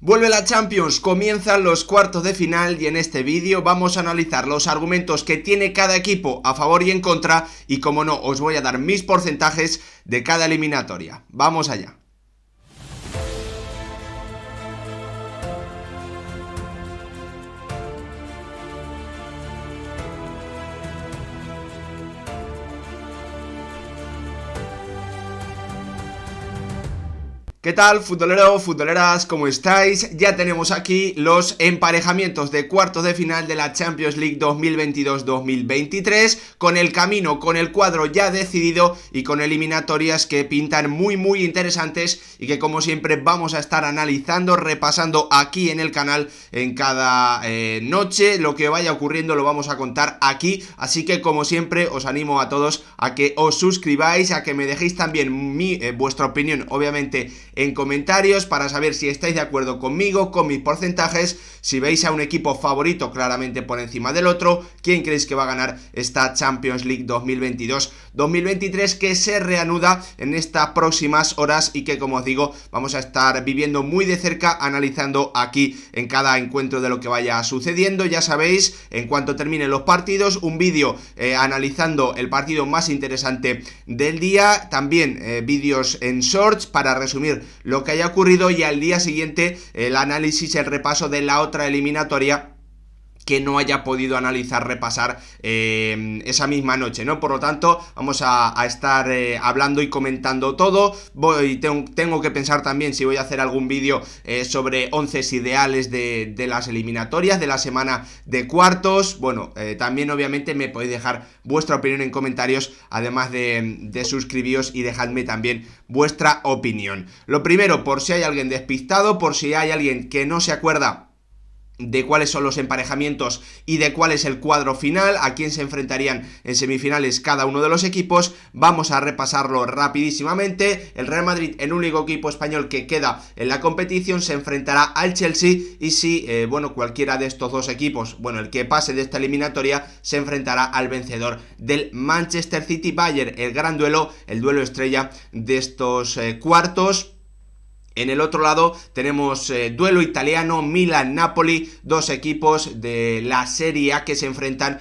Vuelve la Champions, comienzan los cuartos de final y en este vídeo vamos a analizar los argumentos que tiene cada equipo a favor y en contra y, como no, os voy a dar mis porcentajes de cada eliminatoria. Vamos allá. ¿Qué tal, futbolero, futboleras? ¿Cómo estáis? Ya tenemos aquí los emparejamientos de cuartos de final de la Champions League 2022-2023, con el camino, con el cuadro ya decidido y con eliminatorias que pintan muy interesantes y que, como siempre, vamos a estar analizando, repasando aquí en el canal en cada noche. Lo que vaya ocurriendo lo vamos a contar aquí, así que, como siempre, os animo a todos a que os suscribáis, a que me dejéis también vuestra opinión, obviamente, en comentarios, para saber si estáis de acuerdo conmigo, con mis porcentajes, si veis a un equipo favorito claramente por encima del otro, quién creéis que va a ganar esta Champions League 2022-2023 que se reanuda en estas próximas horas y que, como os digo, vamos a estar viviendo muy de cerca, analizando aquí en cada encuentro de lo que vaya sucediendo. Ya sabéis, en cuanto terminen los partidos, un vídeo analizando el partido más interesante del día, también vídeos en shorts para resumir lo que haya ocurrido, y al día siguiente el análisis, el repaso de la otra eliminatoria que no haya podido analizar, repasar esa misma noche, ¿no? Por lo tanto, vamos a estar hablando y comentando todo. Tengo que pensar también si voy a hacer algún vídeo sobre 11 ideales de las eliminatorias de la semana de cuartos. Bueno, también obviamente me podéis dejar vuestra opinión en comentarios, además de suscribiros y dejadme también vuestra opinión. Lo primero, por si hay alguien despistado, por si hay alguien que no se acuerda de cuáles son los emparejamientos y de cuál es el cuadro final, a quién se enfrentarían en semifinales cada uno de los equipos, vamos a repasarlo rapidísimamente. El Real Madrid, el único equipo español que queda en la competición, se enfrentará al Chelsea, y si, cualquiera de estos dos equipos, el que pase de esta eliminatoria, se enfrentará al vencedor del Manchester City-Bayern, el gran duelo, el duelo estrella de estos cuartos. En el otro lado tenemos duelo italiano, Milan-Napoli, dos equipos de la Serie A que se enfrentan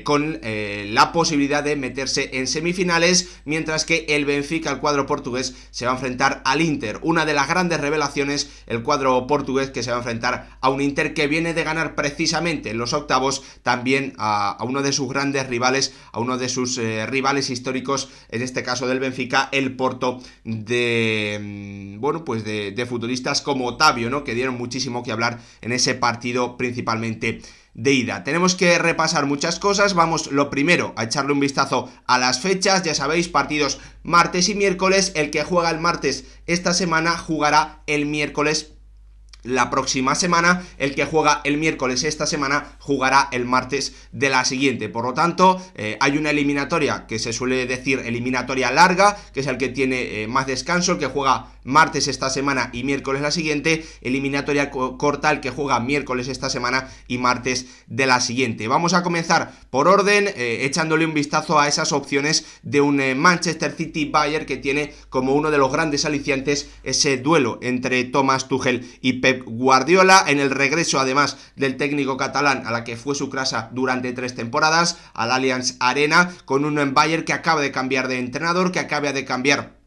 con la posibilidad de meterse en semifinales, mientras que el Benfica, el cuadro portugués, se va a enfrentar al Inter. Una de las grandes revelaciones, el cuadro portugués, que se va a enfrentar a un Inter que viene de ganar precisamente en los octavos también a uno de sus grandes rivales, a uno de sus rivales históricos, en este caso del Benfica, el Porto de futbolistas como Otavio, ¿no? Que dieron muchísimo que hablar en ese partido, principalmente de ida. Tenemos que repasar muchas cosas. Vamos, lo primero, a echarle un vistazo a las fechas. Ya sabéis, partidos martes y miércoles. El que juega el martes esta semana jugará el miércoles la próxima semana. El que juega el miércoles esta semana jugará el martes de la siguiente. Por lo tanto, hay una eliminatoria que se suele decir eliminatoria larga, que es el que tiene más descanso, el que juega martes esta semana y miércoles la siguiente. Eliminatoria corta, el que juega miércoles esta semana y martes de la siguiente. Vamos a comenzar por orden, echándole un vistazo a esas opciones de un Manchester City-Bayern, que tiene como uno de los grandes aliciantes ese duelo entre Thomas Tuchel y Pep Guardiola, en el regreso además del técnico catalán a la que fue su casa durante 3 temporadas, al Allianz Arena, con un Bayern que acaba de cambiar de entrenador, que acaba de cambiar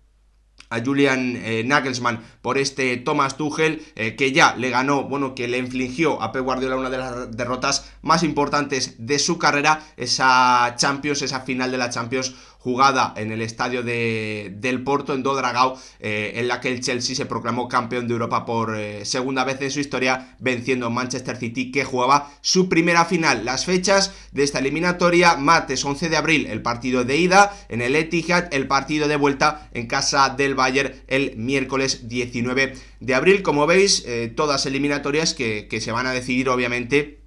a Julian Nagelsmann por este Thomas Tuchel, que ya le ganó, que le infligió a Pep Guardiola una de las derrotas más importantes de su carrera, esa Champions, esa final de la Champions jugada en el estadio del Porto, en Do Dragao, en la que el Chelsea se proclamó campeón de Europa por segunda vez en su historia, venciendo a Manchester City, que jugaba su primera final. Las fechas de esta eliminatoria: martes 11 de abril el partido de ida en el Etihad, el partido de vuelta en casa del Bayern el miércoles 19 de abril. Como veis, todas eliminatorias que se van a decidir obviamente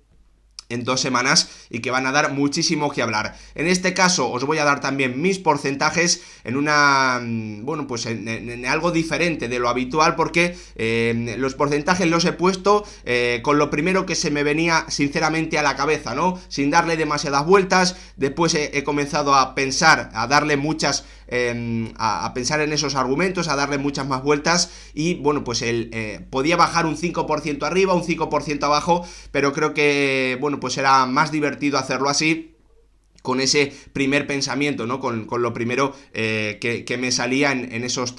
en 2 semanas y que van a dar muchísimo que hablar. En este caso os voy a dar también mis porcentajes en una, en algo diferente de lo habitual, porque los porcentajes los he puesto con lo primero que se me venía sinceramente a la cabeza, ¿no? Sin darle demasiadas vueltas. Después he comenzado a pensar, a darle muchas a pensar en esos argumentos, a darle muchas más vueltas y bueno, pues él podía bajar un 5% arriba, un 5% abajo, pero creo que bueno, pues era más divertido hacerlo así, con ese primer pensamiento, ¿no? Con lo primero que me salía en esos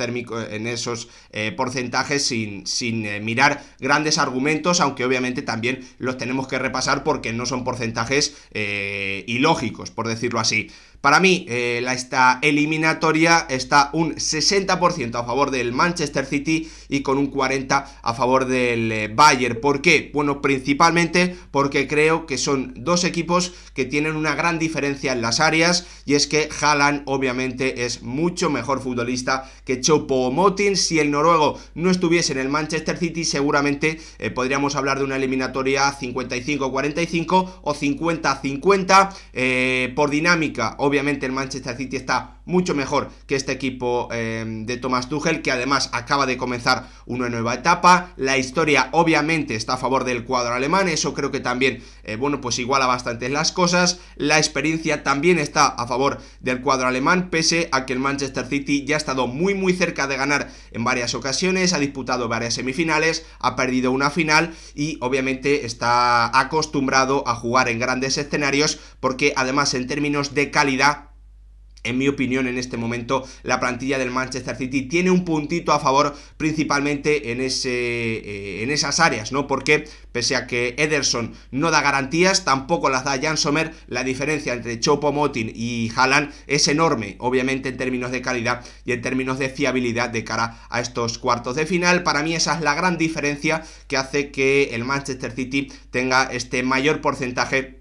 porcentajes sin mirar grandes argumentos, aunque obviamente también los tenemos que repasar porque no son porcentajes ilógicos, por decirlo así. Para mí, esta eliminatoria está un 60% a favor del Manchester City y con un 40% a favor del Bayern. ¿Por qué? Bueno, principalmente porque creo que son dos equipos que tienen una gran diferencia en las áreas, y es que Haaland obviamente es mucho mejor futbolista que Choupo-Moting. Si el noruego no estuviese en el Manchester City, seguramente podríamos hablar de una eliminatoria 55-45 o 50-50. Por dinámica, obviamente el Manchester City está mucho mejor que este equipo de Thomas Tuchel, que además acaba de comenzar una nueva etapa. La historia obviamente está a favor del cuadro alemán, eso creo que también bueno, pues iguala bastante las cosas. La experiencia también está a favor del cuadro alemán, pese a que el Manchester City ya ha estado muy cerca de ganar en varias ocasiones, ha disputado varias semifinales, ha perdido una final y obviamente está acostumbrado a jugar en grandes escenarios, porque además en términos de calidad, en mi opinión, en este momento, la plantilla del Manchester City tiene un puntito a favor, principalmente en esas áreas, ¿no? Porque pese a que Ederson no da garantías, tampoco las da Jan Sommer, la diferencia entre Choupo-Moting y Haaland es enorme, obviamente en términos de calidad y en términos de fiabilidad de cara a estos cuartos de final. Para mí esa es la gran diferencia que hace que el Manchester City tenga este mayor porcentaje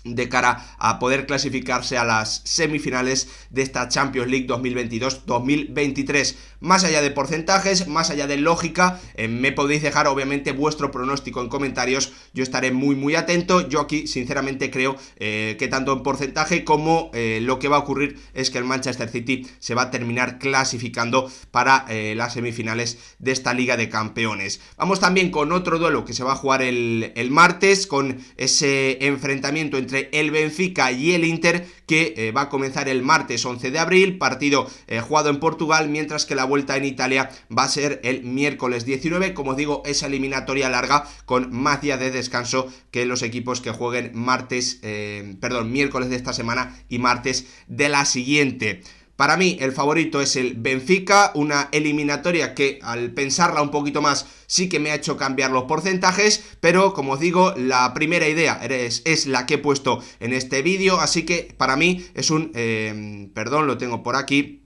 de cara a poder clasificarse a las semifinales de esta Champions League 2022-2023. Más allá de porcentajes, más allá de lógica, me podéis dejar obviamente vuestro pronóstico en comentarios, yo estaré muy atento. Yo aquí sinceramente creo que tanto en porcentaje como lo que va a ocurrir es que el Manchester City se va a terminar clasificando para las semifinales de esta Liga de Campeones. Vamos también con otro duelo que se va a jugar el martes, con ese enfrentamiento entre el Benfica y el Inter, que va a comenzar el martes 11 de abril, partido jugado en Portugal, mientras que la vuelta en Italia va a ser el miércoles 19, como digo, esa eliminatoria larga con más días de descanso que los equipos que jueguen miércoles de esta semana y martes de la siguiente. Para mí el favorito es el Benfica, una eliminatoria que al pensarla un poquito más sí que me ha hecho cambiar los porcentajes, pero como os digo, la primera idea es la que he puesto en este vídeo, así que para mí es un... lo tengo por aquí.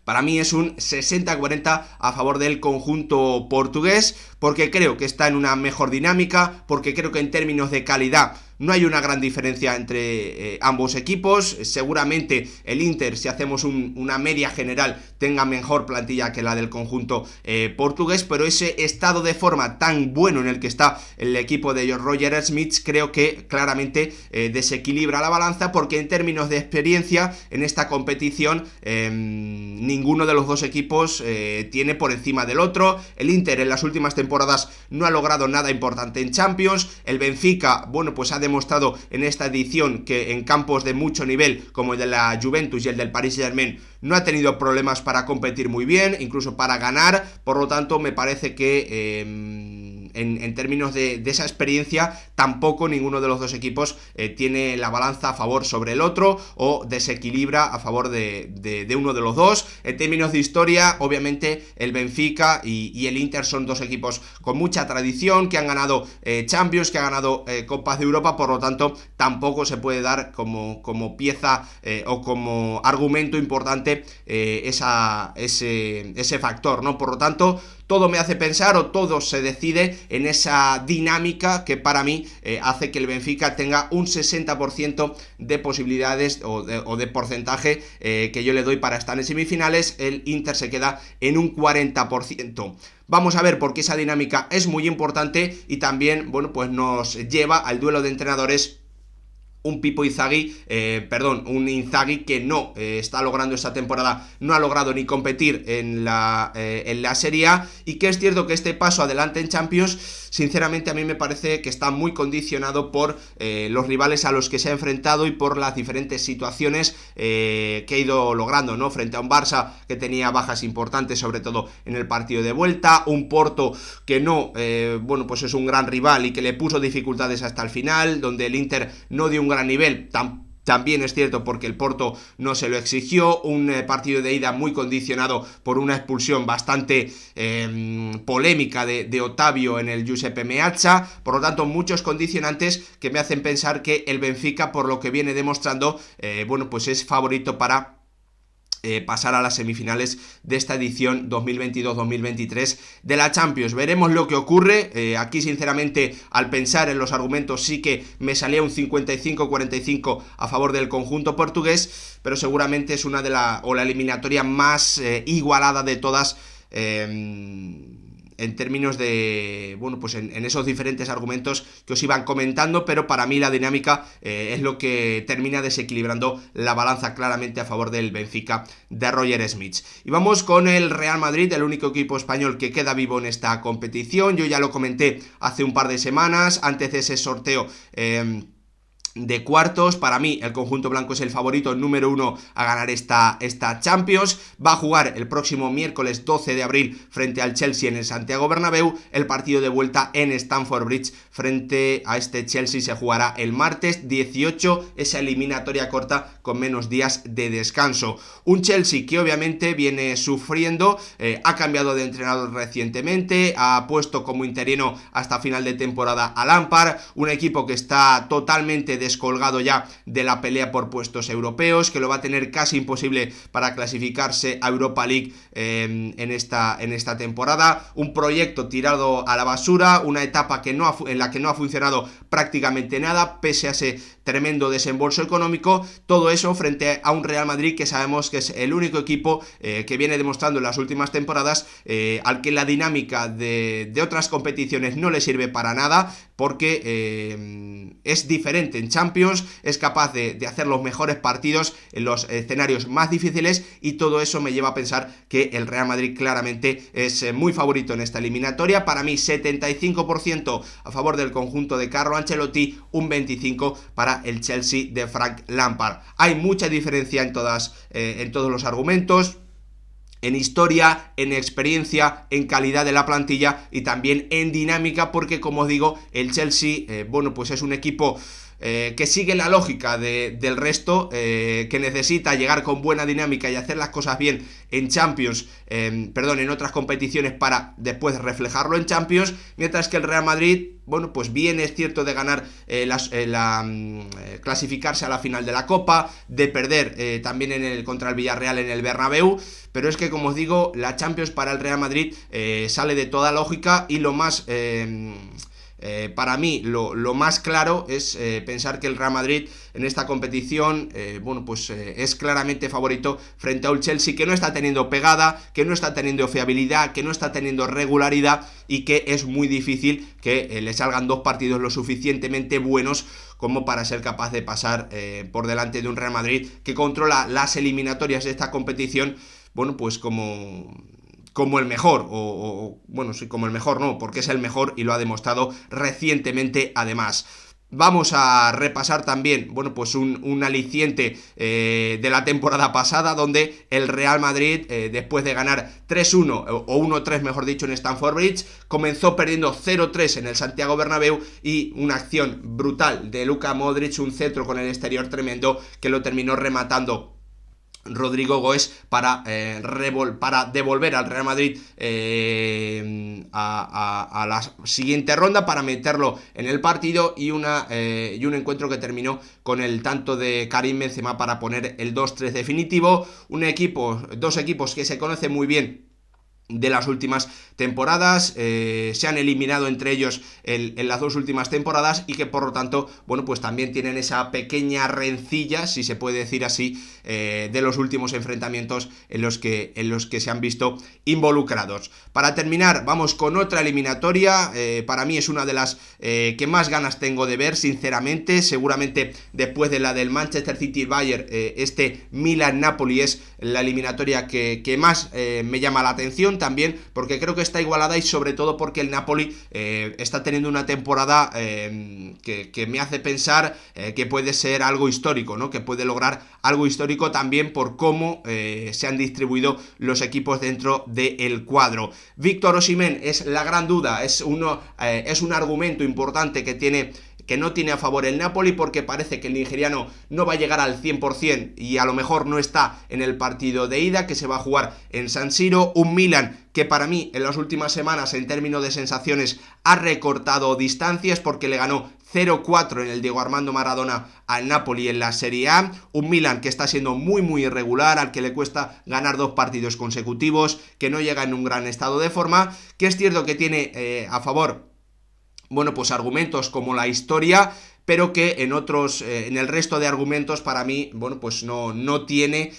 Para mí es un 60-40 a favor del conjunto portugués, porque creo que está en una mejor dinámica, porque creo que en términos de calidad no hay una gran diferencia entre ambos equipos. Seguramente el Inter, si hacemos una media general, tenga mejor plantilla que la del conjunto portugués, pero ese estado de forma tan bueno en el que está el equipo de Roger Smith creo que claramente desequilibra la balanza, porque en términos de experiencia en esta competición ninguno de los dos equipos tiene por encima del otro. El Inter en las últimas temporadas no ha logrado nada importante en Champions. El Benfica, bueno, pues ha demostrado en esta edición que en campos de mucho nivel, como el de la Juventus y el del Paris Saint-Germain, no ha tenido problemas para competir muy bien, incluso para ganar. Por lo tanto, me parece que en términos de esa experiencia, tampoco ninguno de los dos equipos tiene la balanza a favor sobre el otro o desequilibra a favor de uno de los dos. En términos de historia, obviamente el Benfica y el Inter son dos equipos con mucha tradición, que han ganado Champions, que han ganado Copas de Europa. Por lo tanto, tampoco se puede dar como pieza o como argumento importante ese factor, ¿no? Por lo tanto, todo me hace pensar, o todo se decide en esa dinámica que para mí hace que el Benfica tenga un 60% de posibilidades o de porcentaje que yo le doy para estar en semifinales. El Inter se queda en un 40%. Vamos a ver, porque esa dinámica es muy importante y también, bueno, pues nos lleva al duelo de entrenadores un Pipo Inzaghi, un Inzaghi que no está logrando esta temporada, no ha logrado ni competir en la Serie A, y que es cierto que este paso adelante en Champions, sinceramente a mí me parece que está muy condicionado por los rivales a los que se ha enfrentado y por las diferentes situaciones que ha ido logrando, ¿no? Frente a un Barça que tenía bajas importantes, sobre todo en el partido de vuelta, un Porto que no, pues es un gran rival y que le puso dificultades hasta el final, donde el Inter no dio un gran nivel, también es cierto porque el Porto no se lo exigió, un partido de ida muy condicionado por una expulsión bastante polémica de Otavio en el Giuseppe Meazza. Por lo tanto, muchos condicionantes que me hacen pensar que el Benfica, por lo que viene demostrando, pues es favorito para pasar a las semifinales de esta edición 2022-2023 de la Champions. Veremos lo que ocurre. Aquí sinceramente, al pensar en los argumentos, sí que me salía un 55-45 a favor del conjunto portugués, pero seguramente es una de la eliminatoria más igualada de todas, en términos de, en esos diferentes argumentos que os iban comentando, pero para mí la dinámica es lo que termina desequilibrando la balanza claramente a favor del Benfica de Roger Smith. Y vamos con el Real Madrid, el único equipo español que queda vivo en esta competición. Yo ya lo comenté hace un par de semanas, antes de ese sorteo de cuartos. Para mí el conjunto blanco es el favorito número 1 a ganar esta Champions. Va a jugar el próximo miércoles 12 de abril frente al Chelsea en el Santiago Bernabéu. El partido de vuelta en Stamford Bridge frente a este Chelsea se jugará el martes 18, esa eliminatoria corta con menos días de descanso. Un Chelsea que obviamente viene sufriendo, ha cambiado de entrenador recientemente, ha puesto como interino hasta final de temporada a Lampard, un equipo que está totalmente descolgado ya de la pelea por puestos europeos, que lo va a tener casi imposible para clasificarse a Europa League en esta temporada, un proyecto tirado a la basura, una etapa en la que no ha funcionado prácticamente nada, pese a ese tremendo desembolso económico. Todo eso frente a un Real Madrid que sabemos que es el único equipo que viene demostrando en las últimas temporadas al que la dinámica de otras competiciones no le sirve para nada, porque es diferente en Champions, es capaz de hacer los mejores partidos en los escenarios más difíciles, y todo eso me lleva a pensar que el Real Madrid claramente es muy favorito en esta eliminatoria. Para mí 75% a favor del conjunto de Carlo Ancelotti, un 25% para el Chelsea de Frank Lampard. Hay mucha diferencia en todos los argumentos, en historia, en experiencia, en calidad de la plantilla y también en dinámica, porque como os digo, el Chelsea, pues es un equipo que sigue la lógica del resto, que necesita llegar con buena dinámica y hacer las cosas bien en Champions, en otras competiciones, para después reflejarlo en Champions, mientras que el Real Madrid, pues bien es cierto de ganar clasificarse a la final de la Copa, de perder también contra el Villarreal en el Bernabéu, pero es que, como os digo, la Champions para el Real Madrid sale de toda lógica, y lo más para mí lo más claro es pensar que el Real Madrid en esta competición es claramente favorito frente a un Chelsea que no está teniendo pegada, que no está teniendo fiabilidad, que no está teniendo regularidad, y que es muy difícil que le salgan dos partidos lo suficientemente buenos como para ser capaz de pasar por delante de un Real Madrid que controla las eliminatorias de esta competición, como el mejor, como el mejor no, porque es el mejor y lo ha demostrado recientemente además. Vamos a repasar también, un aliciente de la temporada pasada, donde el Real Madrid, después de ganar 3-1, o 1-3 mejor dicho, en Stamford Bridge, comenzó perdiendo 0-3 en el Santiago Bernabéu, y una acción brutal de Luka Modric, un centro con el exterior tremendo, que lo terminó rematando Rodrigo Goes para devolver al Real Madrid a la siguiente ronda, para meterlo en el partido, y un encuentro que terminó con el tanto de Karim Benzema para poner el 2-3 definitivo. Dos equipos que se conocen muy bien de las últimas temporadas, se han eliminado entre ellos en las 2 últimas temporadas y que por lo tanto, bueno, pues también tienen esa pequeña rencilla, si se puede decir así, de los últimos enfrentamientos en los que se han visto involucrados. Para terminar, vamos con otra eliminatoria, para mí es una de las que más ganas tengo de ver, sinceramente, seguramente después de la del Manchester City Bayern, este Milan-Napoli es la eliminatoria que más me llama la atención, también porque creo que está igualada y sobre todo porque el Napoli está teniendo una temporada que me hace pensar que puede ser algo histórico, ¿no? Que puede lograr algo histórico también por cómo se han distribuido los equipos dentro del cuadro. Víctor Osimhen es la gran duda, es un argumento importante que no tiene a favor el Napoli, porque parece que el nigeriano no va a llegar al 100% y a lo mejor no está en el partido de ida que se va a jugar en San Siro. Un Milan que para mí en las últimas semanas en términos de sensaciones ha recortado distancias porque le ganó 0-4 en el Diego Armando Maradona al Napoli en la Serie A. Un Milan que está siendo muy muy irregular, al que le cuesta ganar 2 partidos consecutivos, que no llega en un gran estado de forma, que es cierto que tiene a favor, bueno, pues argumentos como la historia, pero que en el resto de argumentos para mí, bueno, pues no los tiene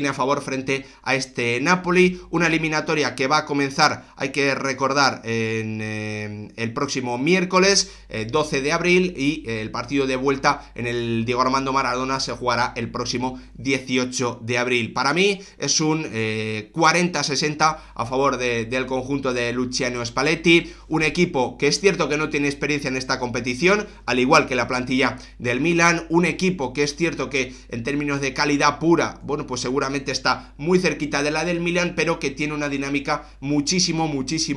a favor frente a este Napoli. Una eliminatoria que va a comenzar, hay que recordar, en el próximo miércoles 12 de abril y el partido de vuelta en el Diego Armando Maradona se jugará el próximo 18 de abril. Para mí es un 40-60 a favor del conjunto de Luciano Spalletti, un equipo que es cierto que no tiene experiencia en esta competición, al igual que la plantilla del Milan, un equipo que es cierto que en términos de calidad pura, bueno, pues seguramente está muy cerquita de la del Milan, pero que tiene una dinámica muchísimo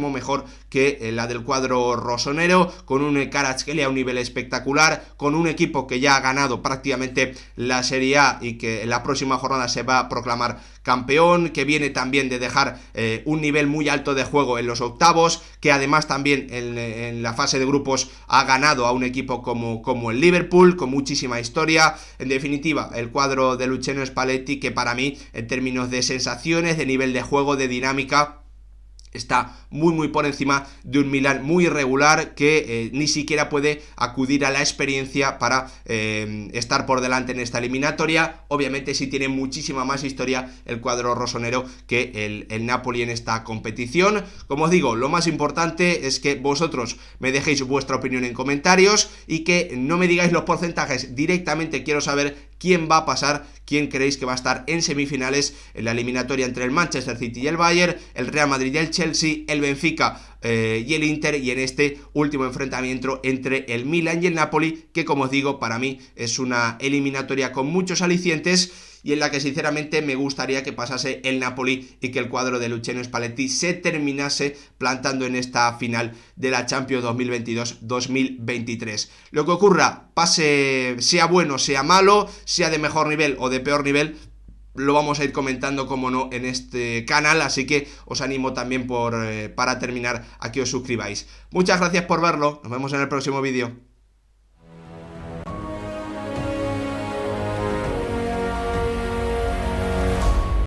mejor que la del cuadro rosonero, con un Kvaratskhelia a un nivel espectacular, con un equipo que ya ha ganado prácticamente la Serie A y que en la próxima jornada se va a proclamar campeón, que viene también de dejar un nivel muy alto de juego en los octavos, que además también en la fase de grupos ha ganado a un equipo como el Liverpool, con muchísima historia. En definitiva, el cuadro de Luciano Spalletti, que para mí, en términos de sensaciones, de nivel de juego, de dinámica, está muy por encima de un Milan muy irregular que ni siquiera puede acudir a la experiencia para estar por delante en esta eliminatoria. Obviamente sí tiene muchísima más historia el cuadro rosonero que el Napoli en esta competición. Como os digo, lo más importante es que vosotros me dejéis vuestra opinión en comentarios y que no me digáis los porcentajes, directamente quiero saber quién va a pasar, quién creéis que va a estar en semifinales en la eliminatoria entre el Manchester City y el Bayern, el Real Madrid y el Chelsea, el Benfica y el Inter, y en este último enfrentamiento entre el Milan y el Napoli, que como os digo, para mí es una eliminatoria con muchos alicientes y en la que sinceramente me gustaría que pasase el Napoli y que el cuadro de Luciano Spalletti se terminase plantando en esta final de la Champions 2022-2023. Lo que ocurra, pase, sea bueno, sea malo, sea de mejor nivel o de peor nivel, lo vamos a ir comentando, como no, en este canal, así que os animo también para terminar a que os suscribáis. Muchas gracias por verlo, nos vemos en el próximo vídeo.